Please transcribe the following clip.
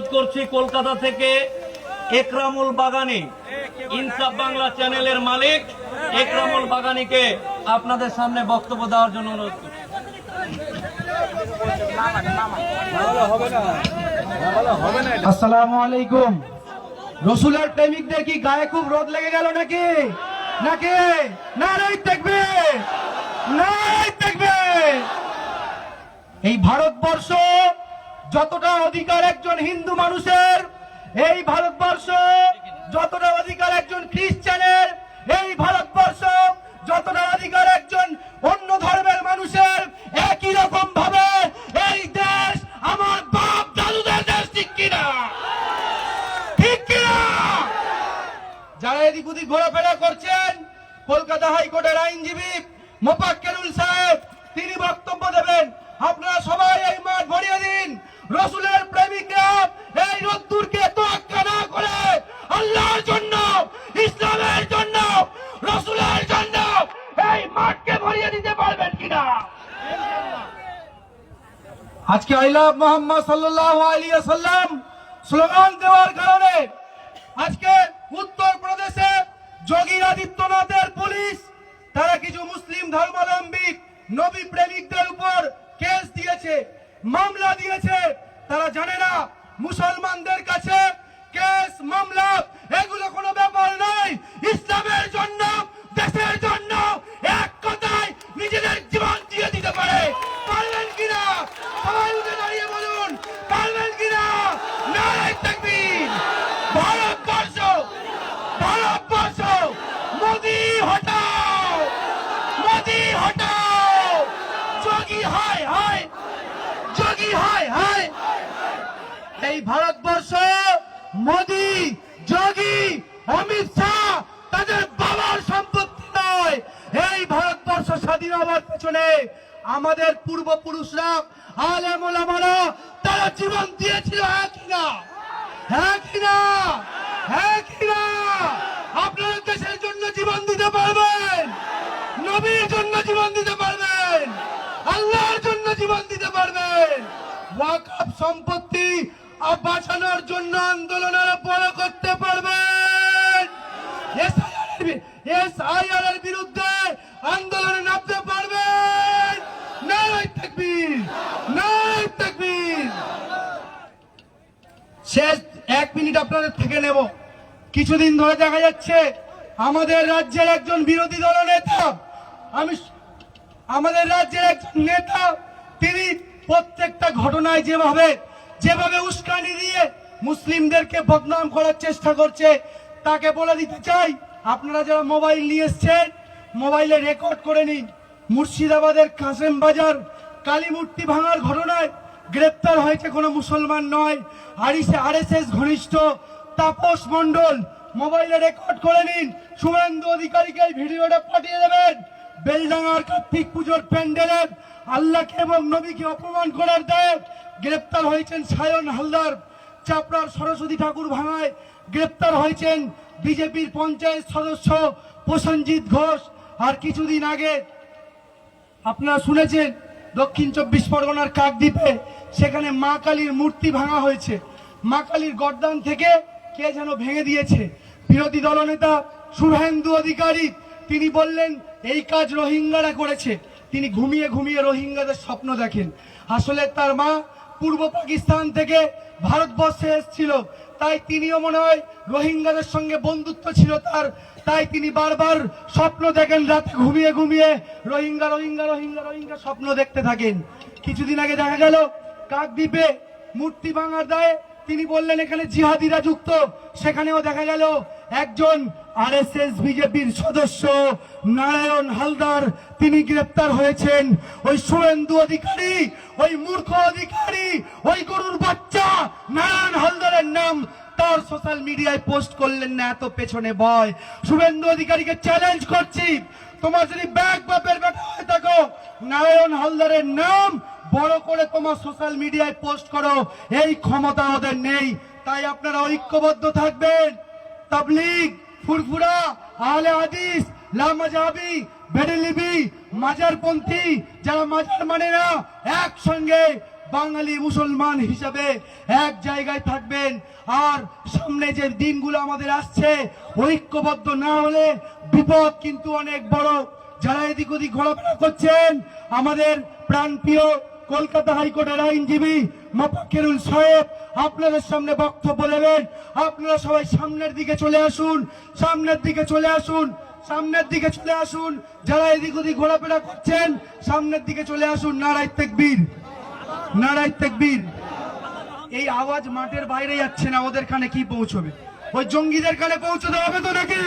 অনুরোধ করছি কলকাতা থেকে একরামুল বাগানী, ইনসাফ বাংলা চ্যানেলের মালিক একরামুল বাগানীকে আপনাদের সামনে বক্তব্য দেওয়ার জন্য অনুরোধ করছি। আসসালামু আলাইকুম। রসুলের প্রেমিকদের কি গায়ে খুব রোদ লেগে গেল নাকি নাকি নারাই তাকবীর, নারাই তাকবীর। এই ভারতবর্ষ যতটা অধিকার একজন হিন্দু মানুষের, এই ভারতবর্ষ যতটা অধিকার একজন খ্রিস্টানের, এই ভারতবর্ষ যতটা অধিকার একজন অন্য ধর্মের মানুষের, একই রকম ভাবে এই দেশ আমার বাপ দাদুদের দেশ, ঠিক কিনা? ঠিক কিনা? যারা এদিক ওদিক ঘোরাফেরা করছেন, কলকাতা হাইকোর্টের আইনজীবী মোফাক্কেরুল সাহেব তিনি বক্তব্য দেবেন। আপনারা সবাই এই মাঠ ভরিয়ে দিন। রসুলের প্রেমিকরা এই রোদ্দুরকে তোয়াক্কা না করে আল্লাহর জন্য, ইসলামের জন্য, রসুলের জন্য এই মাঠকে ভরিয়ে দিতে পারবেন কিনা? আজকে আই লাভ মোহাম্মদ সাল্লাল্লাহু আলাইহি ওয়াসাল্লাম স্লোগান দেওয়ার কারণে আজকে উত্তরপ্রদেশে যোগী আদিত্যনাথের পুলিশ তারা কিছু মুসলিম ধর্মাবলম্বী নবী প্রেমিকদের উপর কেস দিয়েছে, মামলা দিয়েছে। তারা জানে না মুসলমানদের কাছে কেস মামলা এগুলো কোনো ব্যাপার নয়। ইসলামের জন্য, দেশের জন্য এক কথায় নিজেদের জীবন দিয়ে দিতে পারে। পারবেন কিনা? সবাই উঠে দাঁড়িয়ে বলুন, পারবেন কিনা? নারায়ে তাকবীর। ভারতবর্ষ, ভারতবর্ষ, মোদি হটাও, মোদি হটাও, যোগী হায় হায়, যোগী হায় হায়। এই ভারতবর্ষ মোদি, যোগী, অমিত শাহ তাদের বাবার সম্পত্তি নয়। এই ভারতবর্ষ স্বাধীন হওয়ার পেছনে আমাদের পূর্বপুরুষরা, আলেম ওলামারা তারা জীবন দিয়েছিল। হ্যাঁ কিনা? হ্যাঁ কিনা? হ্যাঁ কিনা? আপনারা দেশের জন্য জীবন দিতে পারবেন, নবীর জন্য জীবন দিতে পারবেন, আল্লাহর জন্য জীবন দিতে পারবেন। ওয়াকফ সম্পত্তি বাঁচানোর জন্য আন্দোলনের বড় করতে পারবেন। এসআইআর এর বিরুদ্ধে আন্দোলনে নামতে পারবেন। নারায়ে তাকবীর, নারায়ে তাকবীর। শেষ 1 মিনিট আপনাদের থেকে নেব। কিছুদিন ধরে দেখা যাচ্ছে আমাদের রাজ্যের একজন বিরোধী দলনেতা, আমাদের রাজ্যের একজন নেতা, তিনি প্রত্যেকটা ঘটনায় যেভাবে উস্কানি দিয়ে মুসলিমদেরকে বদনাম করার চেষ্টা করছে, তাকে বলে দিতে চাই, আপনারা যারা মোবাইল নিয়ে এসছেন মোবাইলে রেকর্ড করে নিন। মুর্শিদাবাদের কাসেম বাজার কালী মূর্তি ভাঙার ঘটনায় গ্রেপ্তার হয়েছে কোনো মুসলমান নয়, আরএসএস ঘনিষ্ঠ তাপস মণ্ডল। মোবাইলে রেকর্ড করে নিন, শুভেন্দু অধিকারীকে এই ভিডিওটা পাঠিয়ে দেবেন। বেলডাঙ্গার কার্তিক পুজোর প্যান্ডেলে আল্লাহকে এবং নবীকে অপমান করার দায়ে গ্রেপ্তার হয়েছেন সায়ন হালদার। চাপড়ার সরস্বতী ঠাকুর ভাঙায় গ্রেপ্তার হয়েছেন বিজেপির পঞ্চায়েত সদস্য প্রসেনজিৎ ঘোষ। আর কিছুদিন আগে আপনারা শুনেছেন দক্ষিণ 24 পরগনার কাকদ্বীপে সেখানে মা কালীর মূর্তি ভাঙা হয়েছে। মা কালীর গর্দান থেকে কে যেন ভেঙে দিয়েছে। বিরোধী দলনেতা শুভেন্দু অধিকারী তিনি বললেন এই কাজ রোহিঙ্গারা করেছে। তিনি ঘুমিয়ে ঘুমিয়ে রোহিঙ্গাদের স্বপ্ন দেখেন। আসলে তার মা পূর্ব পাকিস্তান থেকে ভারতবর্ষে এসেছিল, তাই তিনিও মনে হয় রোহিঙ্গাদের সঙ্গে বন্ধুত্ব ছিল তার, তাই তিনি বারবার স্বপ্ন দেখেন, রাতে ঘুমিয়ে ঘুমিয়ে রোহিঙ্গা রোহিঙ্গা রোহিঙ্গা রোহিঙ্গা স্বপ্ন দেখতে থাকেন। কিছুদিন আগে দেখা গেল কাকদ্বীপে মূর্তি ভাঙার দায়ে তিনি বললেন এখানে জিহাদিরা যুক্ত। সেখানেও দেখা গেল একজন আরএসএস বিজেপির সদস্য নারায়ণ হালদার তিনি গ্রেপ্তার হয়েছেন। ওই শুভেন্দু অধিকারী, ওই মূর্খ অধিকারী, ওই গরুর বাচ্চা নারায়ণ হালদারের নাম তার সোশ্যাল মিডিয়ায় পোস্ট করলেন না, এত পেছনে ভয়। শুভেন্দু অধিকারীকে চ্যালেঞ্জ করছি, তোমার যদি ব্যাগ বাপের বেটা হয়ে থাকো, নারায়ণ হালদারের নাম বড় করে তোমার সোশ্যাল মিডিয়ায় পোস্ট করো, এই ক্ষমতা ওদের নেই। তাই আপনারা ঐক্যবদ্ধ থাকবেন। তাবলীগ, ফুরফুরা, আহলে হাদিস, লামাজাবি, বেরেলিবি, মাজারপন্থী যারা মাজার মানে না, একসঙ্গে বাঙালি মুসলমান হিসাবে এক জায়গায় থাকবেন। আর সামনে যে দিনগুলো আমাদের আসছে, ঐক্যবদ্ধ না হলে বিপদ কিন্তু অনেক বড়। যারা এদিক ওদিক ঘোরাফেরা করছেন, আমাদের প্রাণপ্রিয় কলকাতা হাইকোর্টের আইনজীবী মোফাক্কেরুল সাহেব আপনাদের সামনে বক্তব্য দেবেন। আপনারা সবাই সামনের দিকে চলে আসুন, সামনের দিকে চলে আসুন, সামনের দিকে চলে আসুন। যারা এদিক ওদিক ঘোরাফেরা করছেন, সামনের দিকে চলে আসুন। নারায়ে তাকবীর, নারায়ে তাকবীর। এই আওয়াজ মাঠের বাইরে যাচ্ছে না, ওদের কানে কি পৌঁছবে? ওই জঙ্গিদের কানে পৌঁছতে হবে তো নাকি?